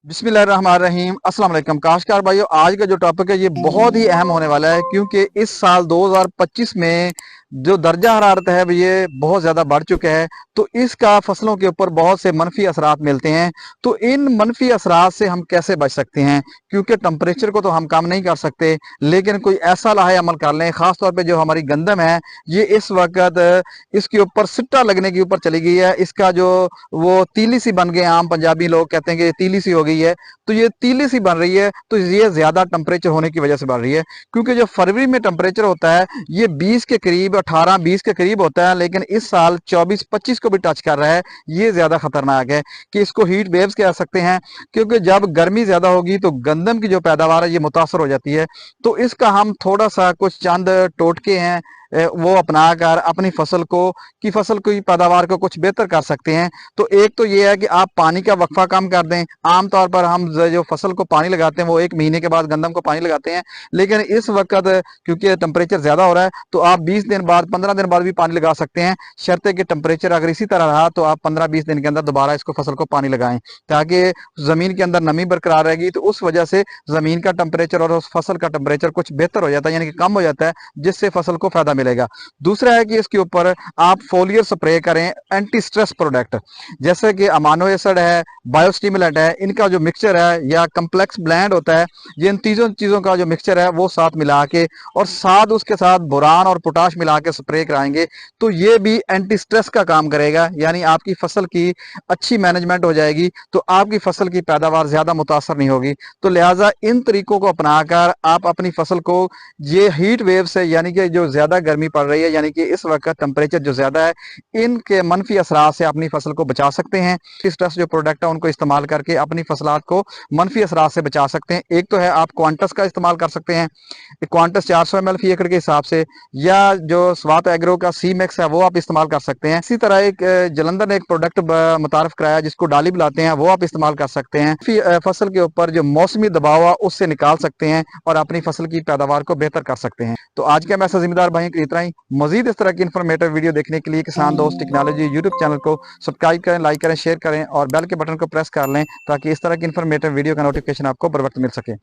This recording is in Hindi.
बिस्मिल्लाहिर्रहमानिर्रहीम अस्सलाम वालेकुम काशकार भाइयों। आज का जो टॉपिक है ये बहुत ही अहम होने वाला है क्योंकि इस साल 2025 में जो दर्जा हरारत है ये बहुत ज़्यादा बढ़ चुका है। तो इसका फसलों के ऊपर बहुत से मनफी असरात मिलते हैं। तो इन मनफी असरात से हम कैसे बच सकते हैं? क्योंकि टेम्परेचर को तो हम कम नहीं कर सकते, लेकिन कोई ऐसा लाहे अमल कर लें। ख़ास तौर पर जो हमारी गंदम है ये इस वक्त इसके ऊपर सिट्टा लगने के ऊपर चली गई है। इसका जो वो तीली सी बन गए, आम पंजाबी लोग कहते हैं कि ये तीली सी हो गई है। तो ये तीली सी बन रही है, तो ये ज्यादा टेम्परेचर होने की वजह से बन रही है। क्योंकि जो फरवरी में टेम्परेचर होता है ये 20 के करीब, 18-20 के करीब होता है, लेकिन इस साल 24-25 को भी टच कर रहा है। ये ज्यादा खतरनाक है कि इसको हीट वेव्स कह सकते हैं। क्योंकि जब गर्मी ज्यादा होगी तो गंदम की जो पैदावार है ये मुतासर हो जाती है। तो इसका हम थोड़ा सा कुछ चंद टोटके हैं वो अपनाकर अपनी फसल की पैदावार को कुछ बेहतर कर सकते हैं। तो एक तो ये है कि आप पानी का वक्फा कम कर दें। आमतौर पर हम जो फसल को पानी लगाते हैं वो 1 महीने के बाद गंदम को पानी लगाते हैं, लेकिन इस वक्त क्योंकि टेम्परेचर ज्यादा हो रहा है तो आप 20 दिन बाद, 15 दिन बाद भी पानी लगा सकते हैं। शर्त है कि टेम्परेचर अगर इसी तरह रहा तो आप 15-20 दिन के अंदर दोबारा इसको फसल को पानी लगाएं, ताकि जमीन के अंदर नमी बरकरार रहेगी। तो उस वजह से जमीन का टेम्परेचर और उस फसल का टेम्परेचर कुछ बेहतर हो जाता है, यानी कि कम हो जाता है, जिससे फसल को फायदा मिलेगा। दूसरा है कि इसके ऊपर आप फोलियर स्प्रे करें एंटी स्ट्रेस प्रोडक्ट, जैसे कि अमानो एसिड है, बायोस्टिमुलेंट है, इनका जो मिक्सचर है या कम्प्लेक्स ब्लेंड होता है, ये इन तीनों चीजों का जो मिक्सचर है वो साथ मिला के और साथ उसके साथ बोरान और पोटाश मिला के स्प्रे कराएंगे तो ये भी एंटी स्ट्रेस का काम करेगा। यानी आपकी फसल की अच्छी मैनेजमेंट हो जाएगी, तो आपकी फसल की पैदावार ज्यादा मुतासर नहीं होगी। तो लिहाजा इन तरीकों को अपनाकर आप अपनी फसल को ये हीट वेव से, यानी कि जो ज्यादा गर्मी पड़ रही है, यानी कि इस वक्त टेम्परेचर जो ज्यादा है, इनके मनफी असरात से अपनी फसल को बचा सकते हैं। इस तरह से जो प्रोडक्ट है उनको इस्तेमाल करके अपनी फसलात को मनफी असरात से बचा सकते हैं। एक तो है आप क्वांटस का इस्तेमाल कर सकते हैं, क्वांटस 400 ml फी एकड़ के हिसाब से, या जो स्वात एग्रो का सी मैक्स है वो आप इस्तेमाल कर सकते हैं। इसी तरह एक जलंधर ने एक प्रोडक्ट मुतारफ कराया जिसको डाली बुलाते हैं, वो आप इस्तेमाल कर सकते हैं। फसल के ऊपर जो मौसमी दबाव है उससे निकाल सकते हैं और अपनी फसल की पैदावार को बेहतर कर सकते हैं। तो आज का मैसेज जिम्मेदार भाई की इतना ही। मजीद इस तरह की इन्फॉर्मेटिव वीडियो देखने के लिए किसान दोस्त टेक्नोलॉजी यूट्यूब चैनल को सब्सक्राइब करें, लाइक करें, शेयर करें और बेल के बटन को प्रेस कर लें, ताकि इस तरह की इन्फॉर्मेटिव वीडियो का नोटिफिकेशन आपको बर वक्त मिल सके।